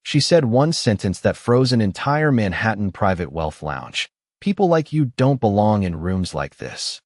She said one sentence that froze an entire Manhattan private wealth lounge. People like you don't belong in rooms like this.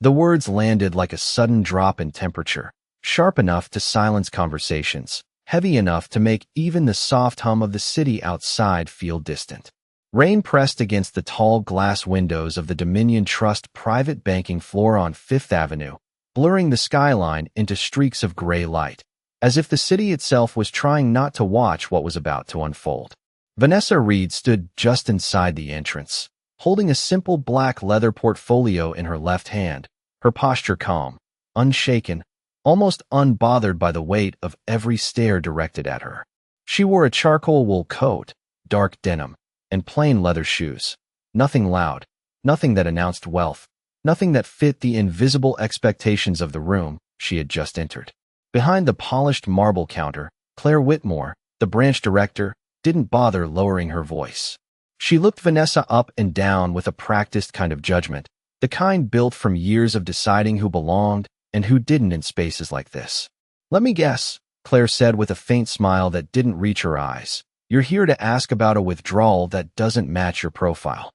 The words landed like a sudden drop in temperature, sharp enough to silence conversations, heavy enough to make even the soft hum of the city outside feel distant. Rain pressed against the tall glass windows of the Dominion Trust private banking floor on Fifth Avenue, blurring the skyline into streaks of gray light, as if the city itself was trying not to watch what was about to unfold. Vanessa Reed stood just inside the entrance, holding a simple black leather portfolio in her left hand, her posture calm, unshaken, almost unbothered by the weight of every stare directed at her. She wore a charcoal wool coat, dark denim, and plain leather shoes. Nothing loud, nothing that announced wealth, nothing that fit the invisible expectations of the room she had just entered. Behind the polished marble counter, Claire Whitmore, the branch director, didn't bother lowering her voice. She looked Vanessa up and down with a practiced kind of judgment, the kind built from years of deciding who belonged and who didn't in spaces like this. "Let me guess," Claire said with a faint smile that didn't reach her eyes. "You're here to ask about a withdrawal that doesn't match your profile."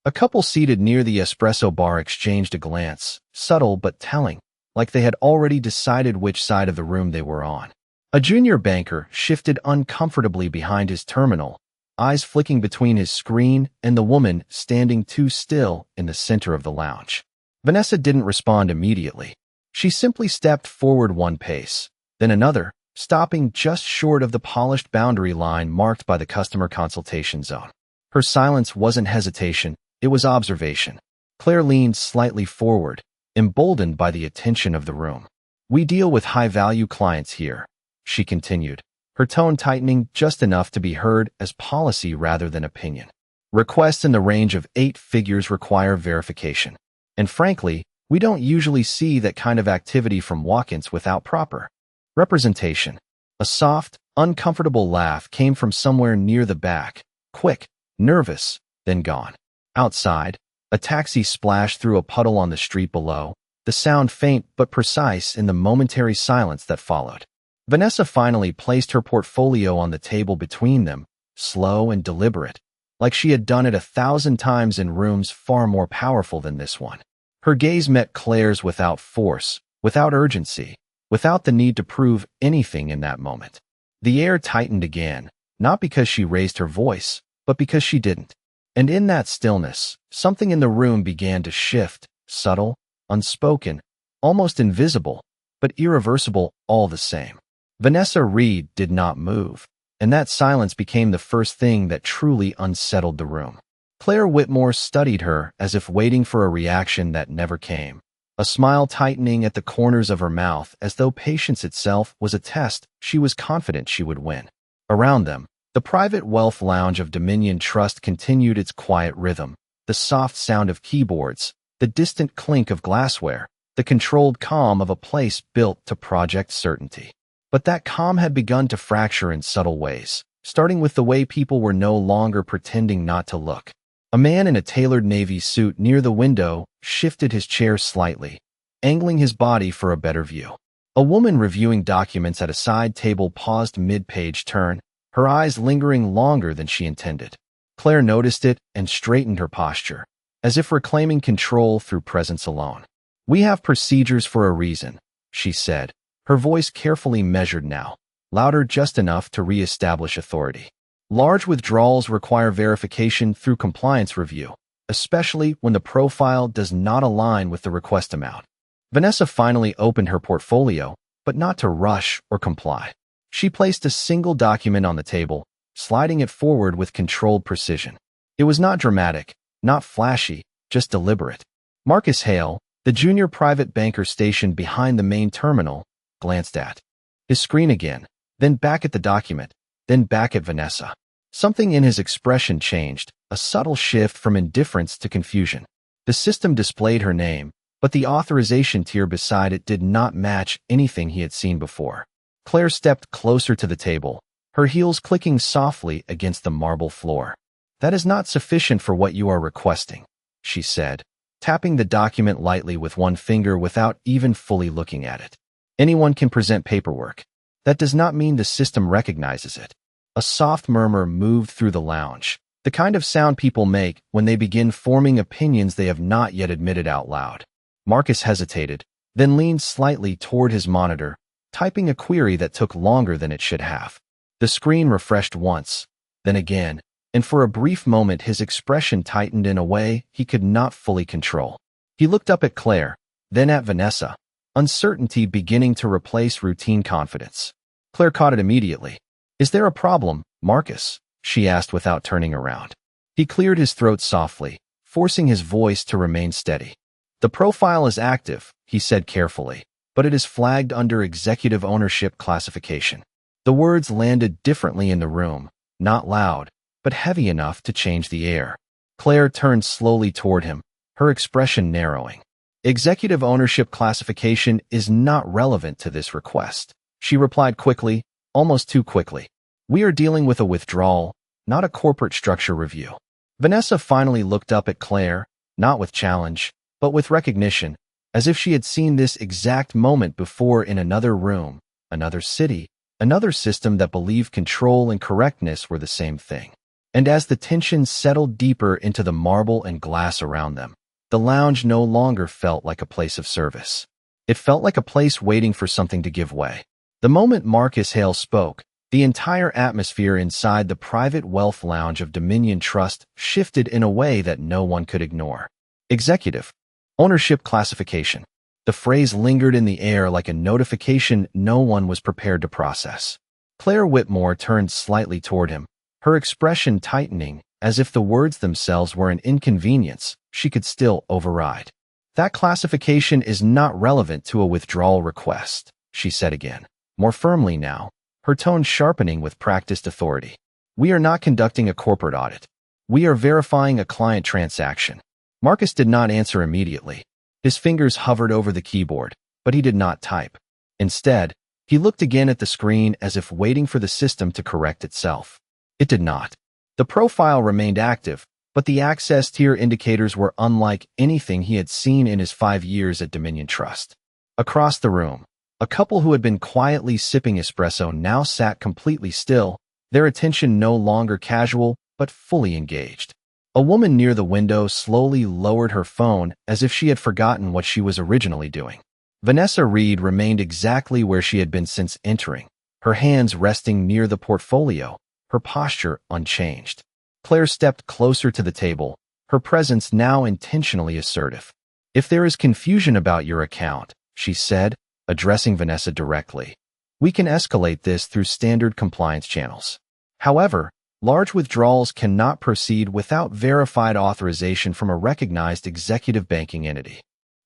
A couple seated near the espresso bar exchanged a glance, subtle but telling, like they had already decided which side of the room they were on. A junior banker shifted uncomfortably behind his terminal, eyes flicking between his screen and the woman standing too still in the center of the lounge. Vanessa didn't respond immediately. She simply stepped forward one pace, then another, stopping just short of the polished boundary line marked by the customer consultation zone. Her silence wasn't hesitation, it was observation. Claire leaned slightly forward, emboldened by the attention of the room. "We deal with high-value clients here," she continued, her tone tightening just enough to be heard as policy rather than opinion. "Requests in the range of 8 figures require verification. And frankly, we don't usually see that kind of activity from walk-ins without proper representation." A soft, uncomfortable laugh came from somewhere near the back, quick, nervous, then gone. Outside, a taxi splashed through a puddle on the street below, the sound faint but precise in the momentary silence that followed. Vanessa finally placed her portfolio on the table between them, slow and deliberate, like she had done it 1,000 times in rooms far more powerful than this one. Her gaze met Claire's without force, without urgency, without the need to prove anything in that moment. The air tightened again, not because she raised her voice, but because she didn't. And in that stillness, something in the room began to shift, subtle, unspoken, almost invisible, but irreversible all the same. Vanessa Reed did not move, and that silence became the first thing that truly unsettled the room. Claire Whitmore studied her as if waiting for a reaction that never came, a smile tightening at the corners of her mouth as though patience itself was a test she was confident she would win. Around them, the private wealth lounge of Dominion Trust continued its quiet rhythm, the soft sound of keyboards, the distant clink of glassware, the controlled calm of a place built to project certainty. But that calm had begun to fracture in subtle ways, starting with the way people were no longer pretending not to look. A man in a tailored navy suit near the window shifted his chair slightly, angling his body for a better view. A woman reviewing documents at a side table paused mid-page turn, her eyes lingering longer than she intended. Claire noticed it and straightened her posture, as if reclaiming control through presence alone. "We have procedures for a reason," she said, her voice carefully measured now, louder just enough to re-establish authority. "Large withdrawals require verification through compliance review, especially when the profile does not align with the request amount." Vanessa finally opened her portfolio, but not to rush or comply. She placed a single document on the table, sliding it forward with controlled precision. It was not dramatic, not flashy, just deliberate. Marcus Hale, the junior private banker stationed behind the main terminal, glanced at his screen again, then back at the document, then back at Vanessa. Something in his expression changed, a subtle shift from indifference to confusion. The system displayed her name, but the authorization tier beside it did not match anything he had seen before. Claire stepped closer to the table, her heels clicking softly against the marble floor. "That is not sufficient for what you are requesting," she said, tapping the document lightly with one finger without even fully looking at it. "Anyone can present paperwork. That does not mean the system recognizes it." A soft murmur moved through the lounge, the kind of sound people make when they begin forming opinions they have not yet admitted out loud. Marcus hesitated, then leaned slightly toward his monitor, typing a query that took longer than it should have. The screen refreshed once, then again, and for a brief moment his expression tightened in a way he could not fully control. He looked up at Claire, then at Vanessa, uncertainty beginning to replace routine confidence. Claire caught it immediately. "Is there a problem, Marcus?" she asked without turning around. He cleared his throat softly, forcing his voice to remain steady. "The profile is active," he said carefully, "but it is flagged under executive ownership classification." The words landed differently in the room, not loud, but heavy enough to change the air. Claire turned slowly toward him, her expression narrowing. "Executive ownership classification is not relevant to this request," she replied quickly, almost too quickly. "We are dealing with a withdrawal, not a corporate structure review." Vanessa finally looked up at Claire, not with challenge, but with recognition, as if she had seen this exact moment before in another room, another city, another system that believed control and correctness were the same thing. And as the tension settled deeper into the marble and glass around them, the lounge no longer felt like a place of service. It felt like a place waiting for something to give way. The moment Marcus Hale spoke, the entire atmosphere inside the private wealth lounge of Dominion Trust shifted in a way that no one could ignore. Executive ownership classification. The phrase lingered in the air like a notification no one was prepared to process. Claire Whitmore turned slightly toward him, her expression tightening, as if the words themselves were an inconvenience she could still override. "That classification is not relevant to a withdrawal request," she said again, more firmly now, her tone sharpening with practiced authority. "We are not conducting a corporate audit. We are verifying a client transaction." Marcus did not answer immediately. His fingers hovered over the keyboard, but he did not type. Instead, he looked again at the screen as if waiting for the system to correct itself. It did not. The profile remained active, but the access tier indicators were unlike anything he had seen in his 5 years at Dominion Trust. Across the room, a couple who had been quietly sipping espresso now sat completely still, their attention no longer casual, but fully engaged. A woman near the window slowly lowered her phone as if she had forgotten what she was originally doing. Vanessa Reed remained exactly where she had been since entering, her hands resting near the portfolio, her posture unchanged. Claire stepped closer to the table, her presence now intentionally assertive. "If there is confusion about your account," she said, addressing Vanessa directly, "we can escalate this through standard compliance channels. However, large withdrawals cannot proceed without verified authorization from a recognized executive banking entity."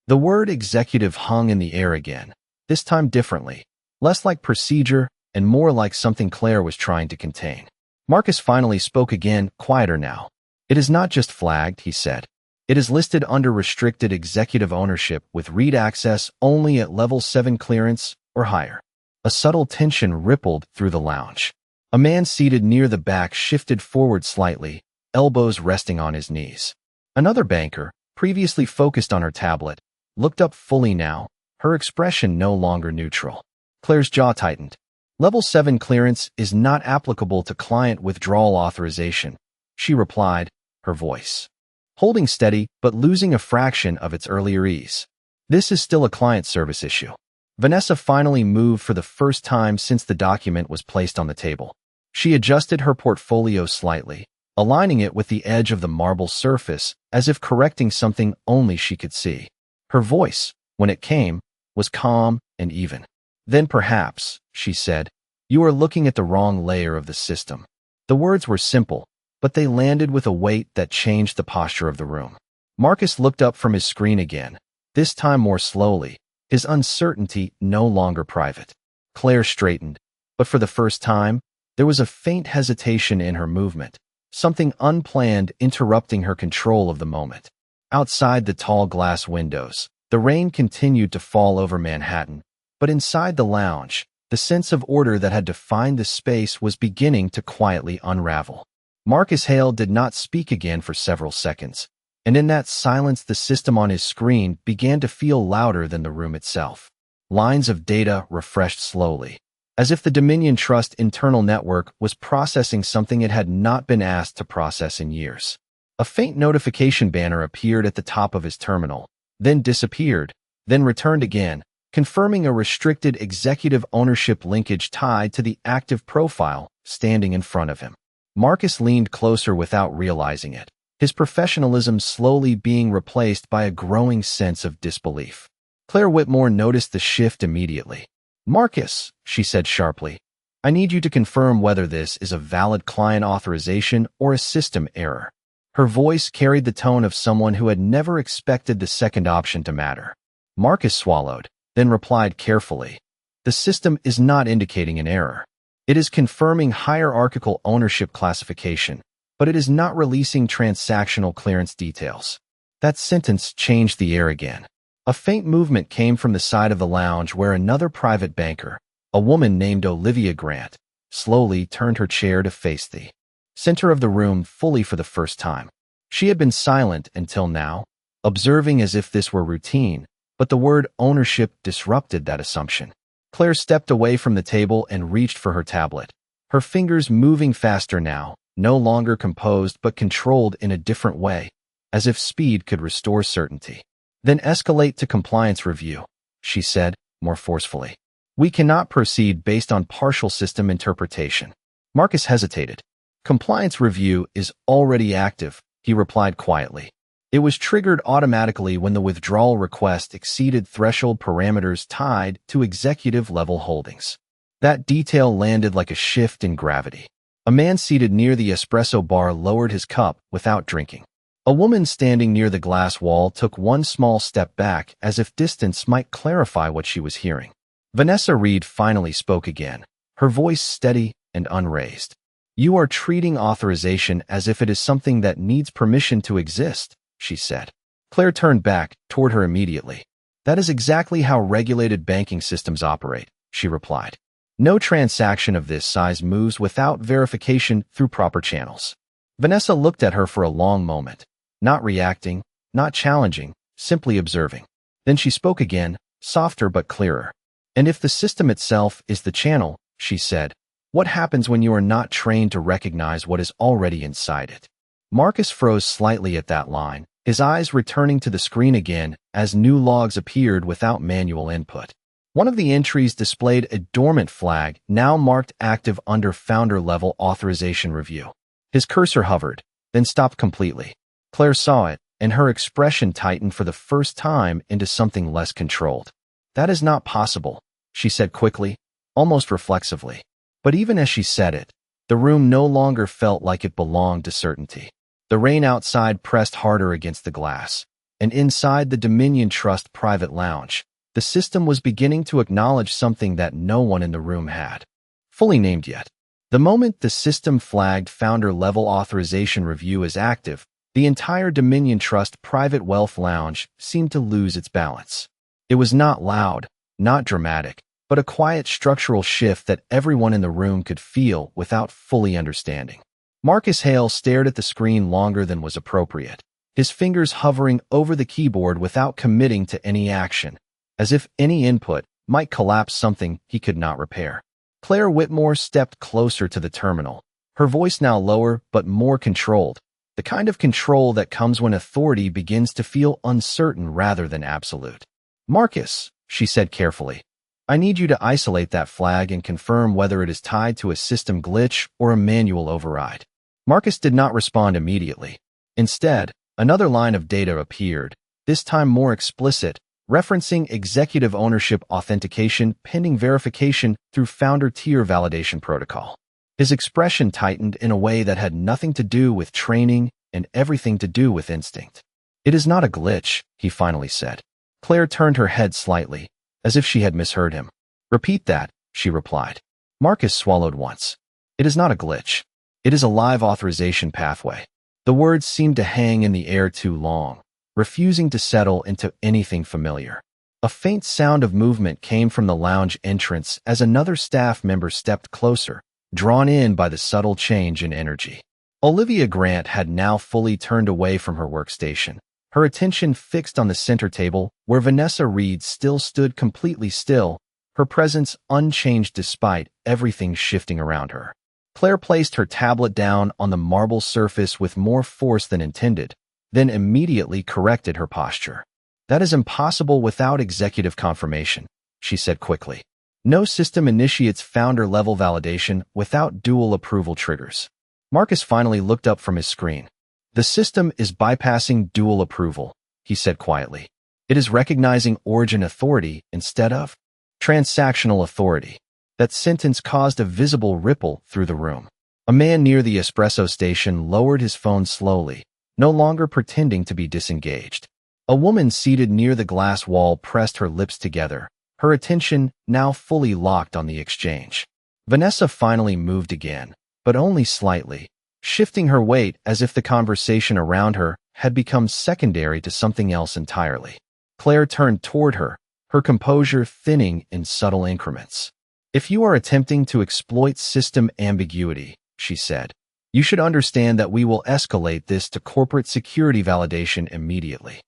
The word executive hung in the air again, this time differently, less like procedure and more like something Claire was trying to contain. Marcus finally spoke again, quieter now. "It is not just flagged," he said. "It is listed under restricted executive ownership with read access only at level 7 clearance or higher." A subtle tension rippled through the lounge. A man seated near the back shifted forward slightly, elbows resting on his knees. Another banker, previously focused on her tablet, looked up fully now, her expression no longer neutral. Claire's jaw tightened. "Level 7 clearance is not applicable to client withdrawal authorization," she replied, her voice holding steady but losing a fraction of its earlier ease. "This is still a client service issue." Vanessa finally moved for the first time since the document was placed on the table. She adjusted her portfolio slightly, aligning it with the edge of the marble surface as if correcting something only she could see. Her voice, when it came, was calm and even. "Then perhaps," she said, "you are looking at the wrong layer of the system." The words were simple, but they landed with a weight that changed the posture of the room. Marcus looked up from his screen again, this time more slowly, his uncertainty no longer private. Claire straightened, but for the first time, there was a faint hesitation in her movement, something unplanned interrupting her control of the moment. Outside the tall glass windows, the rain continued to fall over Manhattan, but inside the lounge, the sense of order that had defined the space was beginning to quietly unravel. Marcus Hale did not speak again for several seconds, and in that silence the system on his screen began to feel louder than the room itself. Lines of data refreshed slowly, as if the Dominion Trust internal network was processing something it had not been asked to process in years. A faint notification banner appeared at the top of his terminal, then disappeared, then returned again, confirming a restricted executive ownership linkage tied to the active profile standing in front of him. Marcus leaned closer without realizing it, his professionalism slowly being replaced by a growing sense of disbelief. Claire Whitmore noticed the shift immediately. "Marcus," she said sharply, "I need you to confirm whether this is a valid client authorization or a system error." Her voice carried the tone of someone who had never expected the second option to matter. Marcus swallowed, then replied carefully, "The system is not indicating an error. It is confirming hierarchical ownership classification, but it is not releasing transactional clearance details." That sentence changed the air again. A faint movement came from the side of the lounge where another private banker, a woman named Olivia Grant, slowly turned her chair to face the center of the room fully for the first time. She had been silent until now, observing as if this were routine, but the word ownership disrupted that assumption. Claire stepped away from the table and reached for her tablet, her fingers moving faster now, no longer composed but controlled in a different way, as if speed could restore certainty. "Then escalate to compliance review," she said, more forcefully. "We cannot proceed based on partial system interpretation." Marcus hesitated. "Compliance review is already active," he replied quietly. "It was triggered automatically when the withdrawal request exceeded threshold parameters tied to executive-level holdings." That detail landed like a shift in gravity. A man seated near the espresso bar lowered his cup without drinking. A woman standing near the glass wall took one small step back as if distance might clarify what she was hearing. Vanessa Reed finally spoke again, her voice steady and unraised. "You are treating authorization as if it is something that needs permission to exist," she said. Claire turned back toward her immediately. "That is exactly how regulated banking systems operate," she replied. "No transaction of this size moves without verification through proper channels." Vanessa looked at her for a long moment, not reacting, not challenging, simply observing. Then she spoke again, softer but clearer. "And if the system itself is the channel," she said, "what happens when you are not trained to recognize what is already inside it?" Marcus froze slightly at that line, his eyes returning to the screen again as new logs appeared without manual input. One of the entries displayed a dormant flag, now marked active under founder-level authorization review. His cursor hovered, then stopped completely. Claire saw it, and her expression tightened for the first time into something less controlled. "That is not possible," she said quickly, almost reflexively. But even as she said it, the room no longer felt like it belonged to certainty. The rain outside pressed harder against the glass, and inside the Dominion Trust private lounge, the system was beginning to acknowledge something that no one in the room had fully named yet. The moment the system flagged founder-level authorization review as active, the entire Dominion Trust private wealth lounge seemed to lose its balance. It was not loud, not dramatic, but a quiet structural shift that everyone in the room could feel without fully understanding. Marcus Hale stared at the screen longer than was appropriate, his fingers hovering over the keyboard without committing to any action, as if any input might collapse something he could not repair. Claire Whitmore stepped closer to the terminal, her voice now lower but more controlled, the kind of control that comes when authority begins to feel uncertain rather than absolute. "Marcus," she said carefully, "I need you to isolate that flag and confirm whether it is tied to a system glitch or a manual override." Marcus did not respond immediately. Instead, another line of data appeared, this time more explicit, referencing executive ownership authentication pending verification through founder tier validation protocol. His expression tightened in a way that had nothing to do with training and everything to do with instinct. "It is not a glitch," he finally said. Claire turned her head slightly, as if she had misheard him. "Repeat that," she replied. Marcus swallowed once. "It is not a glitch. It is a live authorization pathway." The words seemed to hang in the air too long, refusing to settle into anything familiar. A faint sound of movement came from the lounge entrance as another staff member stepped closer, drawn in by the subtle change in energy. Olivia Grant had now fully turned away from her workstation, her attention fixed on the center table where Vanessa Reed still stood completely still, her presence unchanged despite everything shifting around her. Claire placed her tablet down on the marble surface with more force than intended, then immediately corrected her posture. "That is impossible without executive confirmation," she said quickly. "No system initiates founder-level validation without dual approval triggers." Marcus finally looked up from his screen. "The system is bypassing dual approval," he said quietly. "It is recognizing origin authority instead of transactional authority." That sentence caused a visible ripple through the room. A man near the espresso station lowered his phone slowly, no longer pretending to be disengaged. A woman seated near the glass wall pressed her lips together, her attention now fully locked on the exchange. Vanessa finally moved again, but only slightly, shifting her weight as if the conversation around her had become secondary to something else entirely. Claire turned toward her, her composure thinning in subtle increments. "If you are attempting to exploit system ambiguity," she said, "you should understand that we will escalate this to corporate security validation immediately."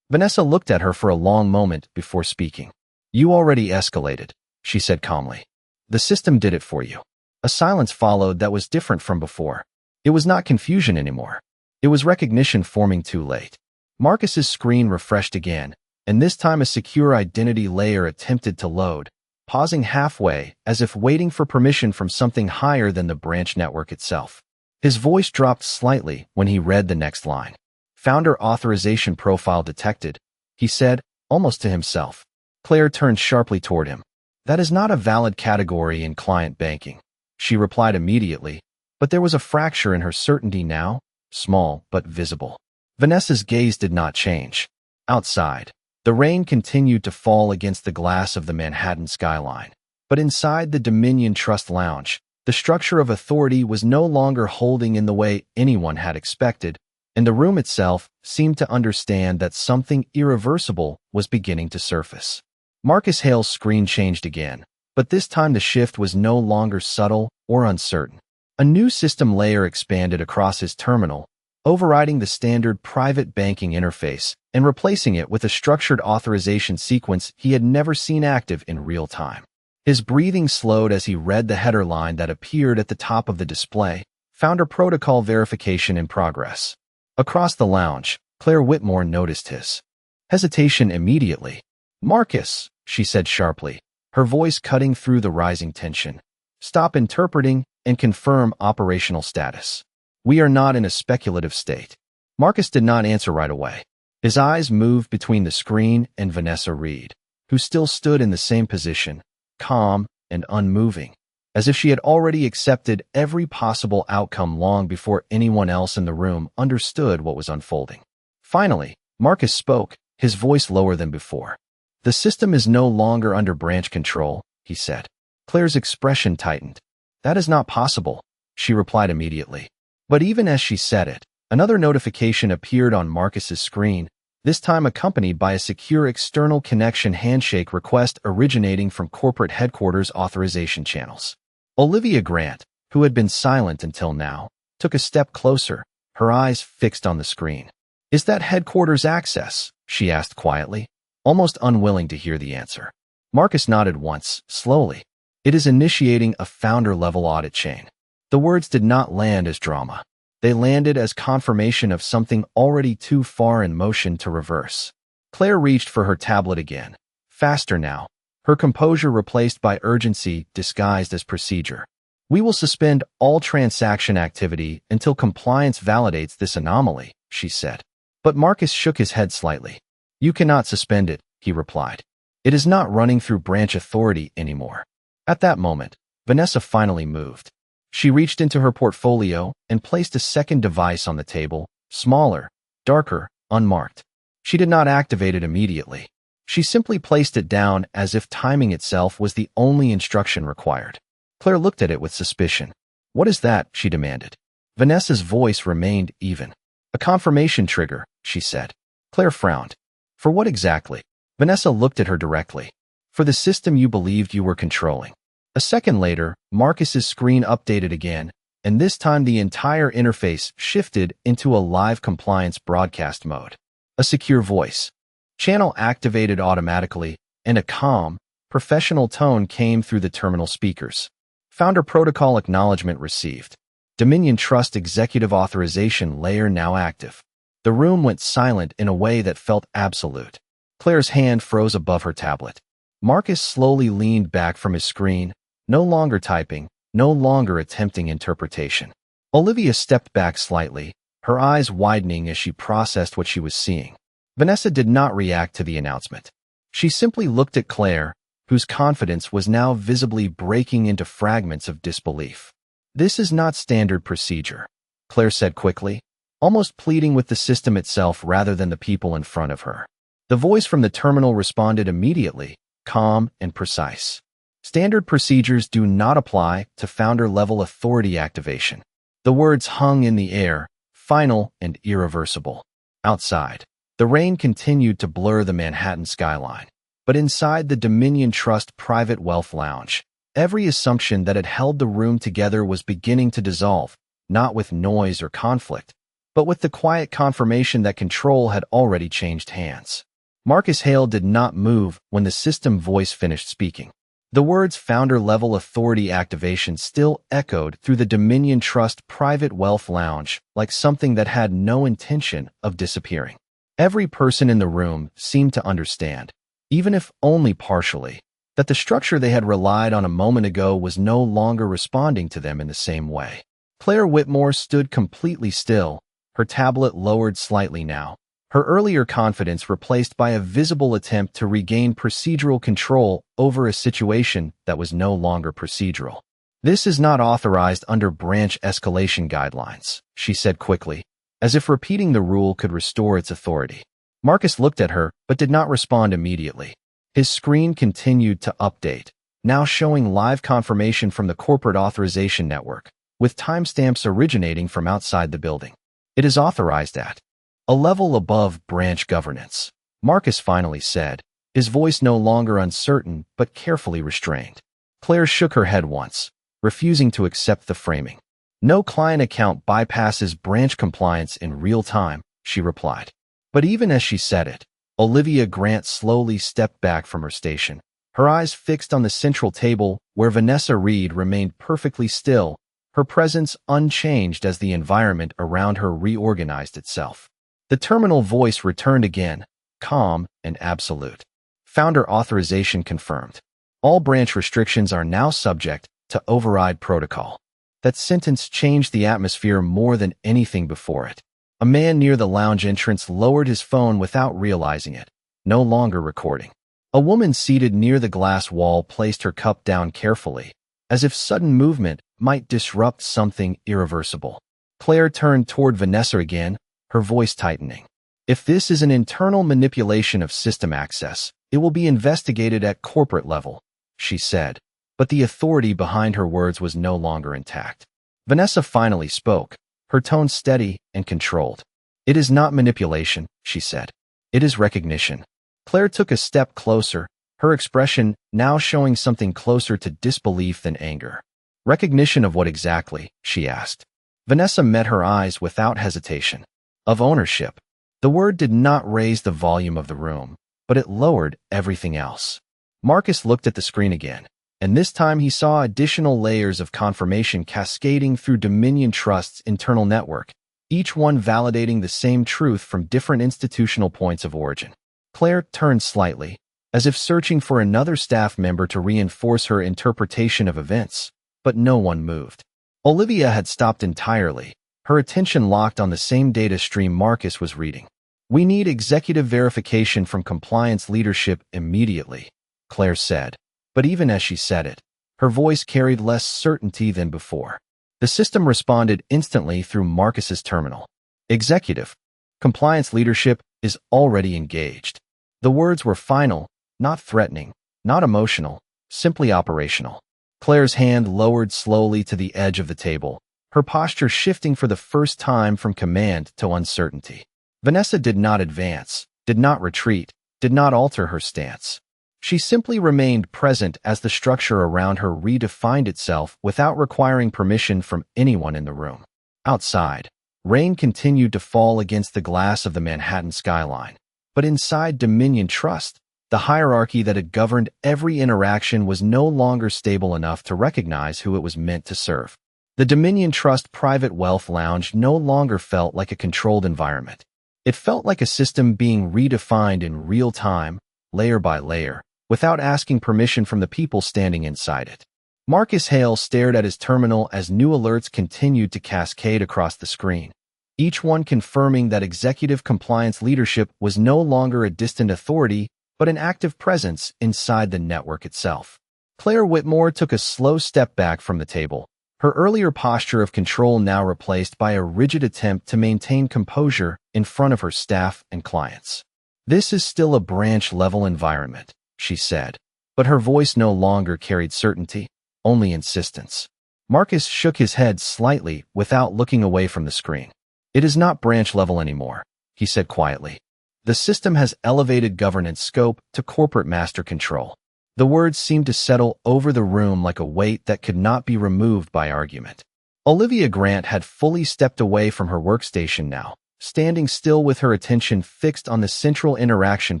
Vanessa looked at her for a long moment before speaking. "You already escalated," she said calmly. "The system did it for you." A silence followed that was different from before. It was not confusion anymore. It was recognition forming too late. Marcus's screen refreshed again, and this time a secure identity layer attempted to load, pausing halfway as if waiting for permission from something higher than the branch network itself. His voice dropped slightly when he read the next line. "Founder authorization profile detected," he said, almost to himself. Claire turned sharply toward him. "That is not a valid category in client banking," she replied immediately, but there was a fracture in her certainty now, small but visible. Vanessa's gaze did not change. Outside, the rain continued to fall against the glass of the Manhattan skyline. But inside the Dominion Trust Lounge, the structure of authority was no longer holding in the way anyone had expected, and the room itself seemed to understand that something irreversible was beginning to surface. Marcus Hale's screen changed again, but this time the shift was no longer subtle or uncertain. A new system layer expanded across his terminal, overriding the standard private banking interface and replacing it with a structured authorization sequence he had never seen active in real time. His breathing slowed as he read the header line that appeared at the top of the display, "Founder protocol verification in progress." Across the lounge, Claire Whitmore noticed his hesitation immediately. "Marcus," she said sharply, her voice cutting through the rising tension. "Stop interpreting and confirm operational status. We are not in a speculative state." Marcus did not answer right away. His eyes moved between the screen and Vanessa Reed, who still stood in the same position, calm and unmoving, as if she had already accepted every possible outcome long before anyone else in the room understood what was unfolding. Finally, Marcus spoke, his voice lower than before. "The system is no longer under branch control," he said. Claire's expression tightened. "That is not possible," she replied immediately. But even as she said it, another notification appeared on Marcus's screen, this time accompanied by a secure external connection handshake request originating from corporate headquarters authorization channels. Olivia Grant, who had been silent until now, took a step closer, her eyes fixed on the screen. "Is that headquarters access?" she asked quietly, almost unwilling to hear the answer. Marcus nodded once, slowly. "It is initiating a founder-level audit chain." The words did not land as drama. They landed as confirmation of something already too far in motion to reverse. Claire reached for her tablet again, faster now, her composure replaced by urgency disguised as procedure. "We will suspend all transaction activity until compliance validates this anomaly," she said. But Marcus shook his head slightly. "You cannot suspend it," he replied. "It is not running through branch authority anymore." At that moment, Vanessa finally moved. She reached into her portfolio and placed a second device on the table, smaller, darker, unmarked. She did not activate it immediately. She simply placed it down as if timing itself was the only instruction required. Claire looked at it with suspicion. "What is that?" she demanded. Vanessa's voice remained even. "A confirmation trigger," she said. Claire frowned. "For what exactly?" Vanessa looked at her directly. "For the system you believed you were controlling." A second later, Marcus's screen updated again, and this time the entire interface shifted into a live compliance broadcast mode. A secure voice. Channel activated automatically, and a calm, Professional tone came through the terminal speakers. Founder protocol acknowledgement received. Dominion Trust executive authorization layer now active. The room went silent in a way that felt absolute. Claire's hand froze above her tablet. Marcus slowly leaned back from his screen, no longer typing, no longer attempting interpretation. Olivia stepped back slightly, her eyes widening as she processed what she was seeing. Vanessa did not react to the announcement. She simply looked at Claire, whose confidence was now visibly breaking into fragments of disbelief. "This is not standard procedure," Claire said quickly, almost pleading with the system itself rather than the people in front of her. The voice from the terminal responded immediately, calm and precise. "Standard procedures do not apply to founder-level authority activation." The words hung in the air, final and irreversible. Outside, the rain continued to blur the Manhattan skyline. But inside the Dominion Trust private wealth lounge, every assumption that had held the room together was beginning to dissolve, not with noise or conflict, but with the quiet confirmation that control had already changed hands. Marcus Hale did not move when the system voice finished speaking. The words founder-level authority activation still echoed through the Dominion Trust private wealth lounge like something that had no intention of disappearing. Every person in the room seemed to understand, even if only partially, that the structure they had relied on a moment ago was no longer responding to them in the same way. Claire Whitmore stood completely still, her tablet lowered slightly now, her earlier confidence replaced by a visible attempt to regain procedural control over a situation that was no longer procedural. "This is not authorized under branch escalation guidelines," she said quickly, as if repeating the rule could restore its authority. Marcus looked at her, but did not respond immediately. His screen continued to update, now showing live confirmation from the corporate authorization network, with timestamps originating from outside the building. "It is authorized at a level above branch governance," Marcus finally said, his voice no longer uncertain but carefully restrained. Claire shook her head once, refusing to accept the framing. "No client account bypasses branch compliance in real time," she replied. But even as she said it, Olivia Grant slowly stepped back from her station, her eyes fixed on the central table where Vanessa Reed remained perfectly still, her presence unchanged as the environment around her reorganized itself. The terminal voice returned again, calm and absolute. "Founder authorization confirmed. All branch restrictions are now subject to override protocol." That sentence changed the atmosphere more than anything before it. A man near the lounge entrance lowered his phone without realizing it, no longer recording. A woman seated near the glass wall placed her cup down carefully, as if sudden movement might disrupt something irreversible. Claire turned toward Vanessa again, her voice tightening. "If this is an internal manipulation of system access, it will be investigated at corporate level," she said, but the authority behind her words was no longer intact. Vanessa finally spoke, her tone steady and controlled. "It is not manipulation," she said. "It is recognition." Claire took a step closer, her expression now showing something closer to disbelief than anger. "Recognition of what exactly?" she asked. Vanessa met her eyes without hesitation. "Of ownership." The word did not raise the volume of the room, but it lowered everything else. Marcus looked at the screen again, and this time he saw additional layers of confirmation cascading through Dominion Trust's internal network, each one validating the same truth from different institutional points of origin. Claire turned slightly, as if searching for another staff member to reinforce her interpretation of events, but no one moved. Olivia had stopped entirely, her attention locked on the same data stream Marcus was reading. "We need executive verification from compliance leadership immediately," Claire said. But even as she said it, her voice carried less certainty than before. The system responded instantly through Marcus's terminal. "Executive compliance leadership is already engaged." The words were final, not threatening, not emotional, simply operational. Claire's hand lowered slowly to the edge of the table, her posture shifting for the first time from command to uncertainty. Vanessa did not advance, did not retreat, did not alter her stance. She simply remained present as the structure around her redefined itself without requiring permission from anyone in the room. Outside, rain continued to fall against the glass of the Manhattan skyline, but inside Dominion Trust, The hierarchy that had governed every interaction was no longer stable enough to recognize who it was meant to serve. The Dominion Trust Private Wealth Lounge no longer felt like a controlled environment. It felt like a system being redefined in real time, layer by layer, without asking permission from the people standing inside it. Marcus Hale stared at his terminal as new alerts continued to cascade across the screen, each one confirming that executive compliance leadership was no longer a distant authority, but an active presence inside the network itself. Claire Whitmore took a slow step back from the table, her earlier posture of control now replaced by a rigid attempt to maintain composure in front of her staff and clients. "This is still a branch-level environment," she said, but her voice no longer carried certainty, only insistence. Marcus shook his head slightly without looking away from the screen. "It is not branch-level anymore," he said quietly. "The system has elevated governance scope to corporate master control." The words seemed to settle over the room like a weight that could not be removed by argument. Olivia Grant had fully stepped away from her workstation now, standing still with her attention fixed on the central interaction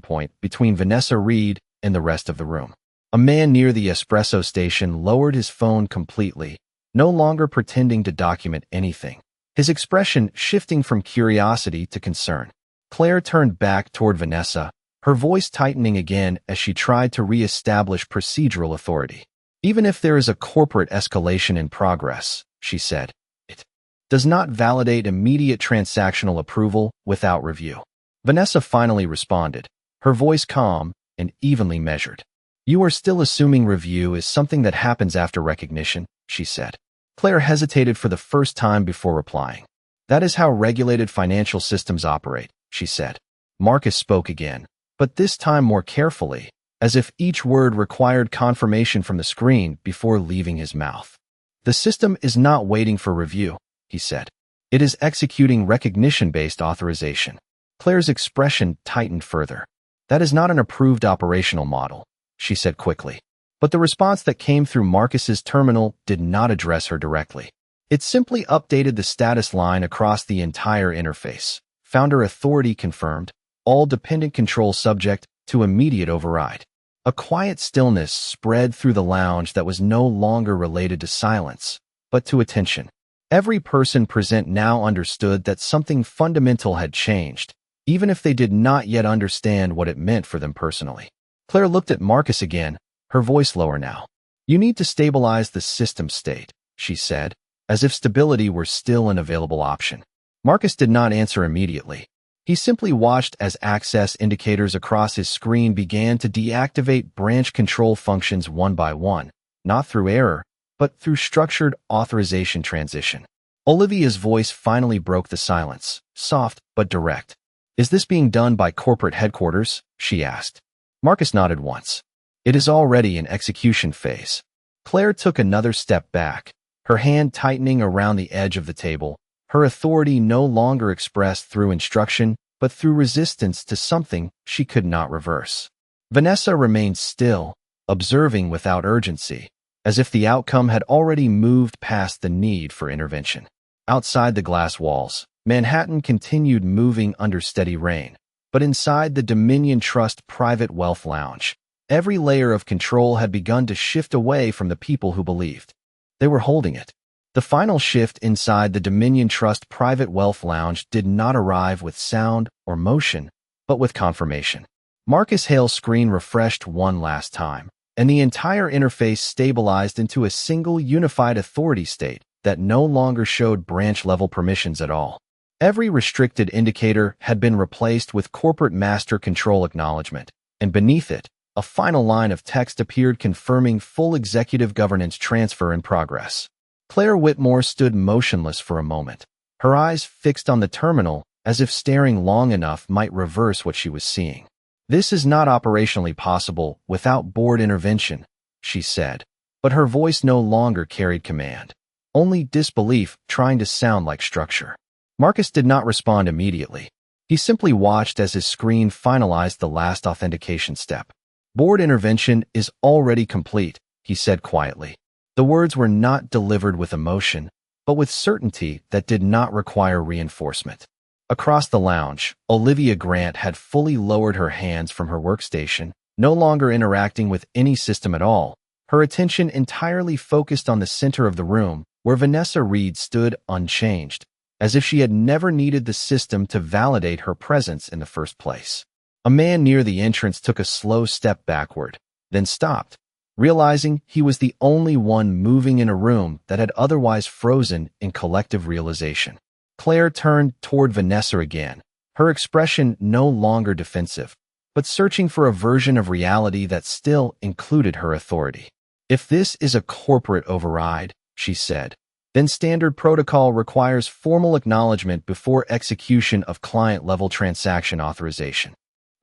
point between Vanessa Reed and the rest of the room. A man near the espresso station lowered his phone completely, no longer pretending to document anything, his expression shifting from curiosity to concern. Claire turned back toward Vanessa, her voice tightening again as she tried to re-establish procedural authority. "Even if there is a corporate escalation in progress," she said, "it does not validate immediate transactional approval without review." Vanessa finally responded, her voice calm and evenly measured. "You are still assuming review is something that happens after recognition," she said. Claire hesitated for the first time before replying. "That is how regulated financial systems operate," she said. Marcus spoke again, but this time more carefully, as if each word required confirmation from the screen before leaving his mouth. "The system is not waiting for review," he said. "It is executing recognition-based authorization." Claire's expression tightened further. "That is not an approved operational model," she said quickly. But the response that came through Marcus's terminal did not address her directly. It simply updated the status line across the entire interface. Founder authority confirmed, all dependent control subject to immediate override. A quiet stillness spread through the lounge that was no longer related to silence, but to attention. Every person present now understood that something fundamental had changed, even if they did not yet understand what it meant for them personally. Claire looked at Marcus again, her voice lower now. "You need to stabilize the system state," she said, as if stability were still an available option. Marcus did not answer immediately. He simply watched as access indicators across his screen began to deactivate branch control functions one by one, not through error, but through structured authorization transition. Olivia's voice finally broke the silence, soft but direct. "Is this being done by corporate headquarters?" she asked. Marcus nodded once. "It is already in execution phase." Claire took another step back, her hand tightening around the edge of the table, her authority no longer expressed through instruction, but through resistance to something she could not reverse. Vanessa remained still, observing without urgency, as if the outcome had already moved past the need for intervention. Outside the glass walls, Manhattan continued moving under steady rain, but inside the Dominion Trust Private Wealth Lounge, every layer of control had begun to shift away from the people who believed they were holding it. The final shift inside the Dominion Trust Private Wealth Lounge did not arrive with sound or motion, but with confirmation. Marcus Hale's screen refreshed one last time, and the entire interface stabilized into a single unified authority state that no longer showed branch-level permissions at all. Every restricted indicator had been replaced with corporate master control acknowledgement, and beneath it, a final line of text appeared confirming full executive governance transfer in progress. Claire Whitmore stood motionless for a moment, her eyes fixed on the terminal as if staring long enough might reverse what she was seeing. "This is not operationally possible without board intervention," she said, but her voice no longer carried command, only disbelief trying to sound like structure. Marcus did not respond immediately. He simply watched as his screen finalized the last authentication step. "Board intervention is already complete," he said quietly. The words were not delivered with emotion, but with certainty that did not require reinforcement. Across the lounge, Olivia Grant had fully lowered her hands from her workstation, No longer interacting with any system at all, her attention entirely focused on the center of the room, where Vanessa Reed stood unchanged, as if she had never needed the system to validate her presence in the first place. A man near the entrance took a slow step backward, then stopped, realizing he was the only one moving in a room that had otherwise frozen in collective realization. Claire turned toward Vanessa again, her expression no longer defensive, but searching for a version of reality that still included her authority. "If this is a corporate override," she said, "then standard protocol requires formal acknowledgement before execution of client-level transaction authorization."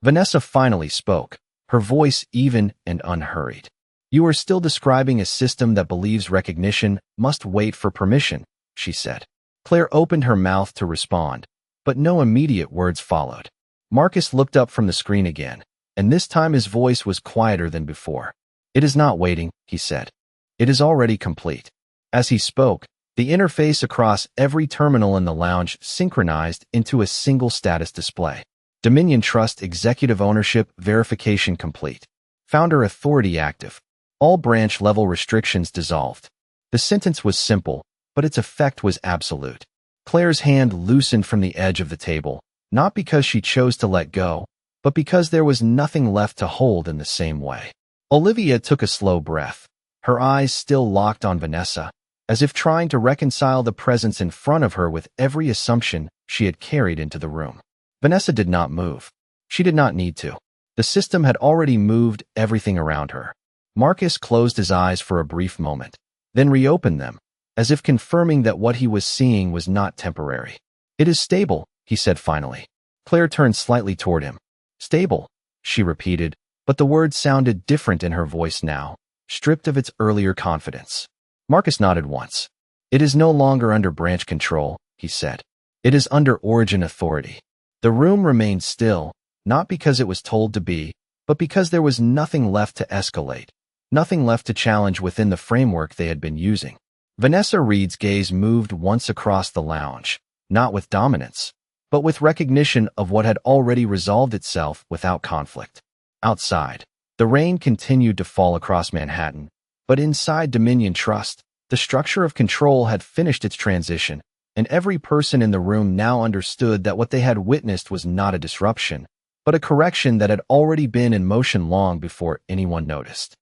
Vanessa finally spoke, her voice even and unhurried. "You are still describing a system that believes recognition must wait for permission," she said. Claire opened her mouth to respond, but no immediate words followed. Marcus looked up from the screen again, and this time his voice was quieter than before. "It is not waiting," he said. "It is already complete." As he spoke, the interface across every terminal in the lounge synchronized into a single status display. Dominion Trust Executive Ownership Verification Complete. Founder Authority Active. All branch-level restrictions dissolved. The sentence was simple, but its effect was absolute. Claire's hand loosened from the edge of the table, not because she chose to let go, but because there was nothing left to hold in the same way. Olivia took a slow breath, her eyes still locked on Vanessa, as if trying to reconcile the presence in front of her with every assumption she had carried into the room. Vanessa did not move. She did not need to. The system had already moved everything around her. Marcus closed his eyes for a brief moment, then reopened them, as if confirming that what he was seeing was not temporary. "It is stable," he said finally. Claire turned slightly toward him. "Stable," she repeated, but the words sounded different in her voice now, stripped of its earlier confidence. Marcus nodded once. "It is no longer under branch control," he said. "It is under origin authority." The room remained still, not because it was told to be, but because there was nothing left to escalate, nothing left to challenge within the framework they had been using. Vanessa Reed's gaze moved once across the lounge, not with dominance, but with recognition of what had already resolved itself without conflict. Outside, the rain continued to fall across Manhattan, but inside Dominion Trust, the structure of control had finished its transition, and every person in the room now understood that what they had witnessed was not a disruption, but a correction that had already been in motion long before anyone noticed.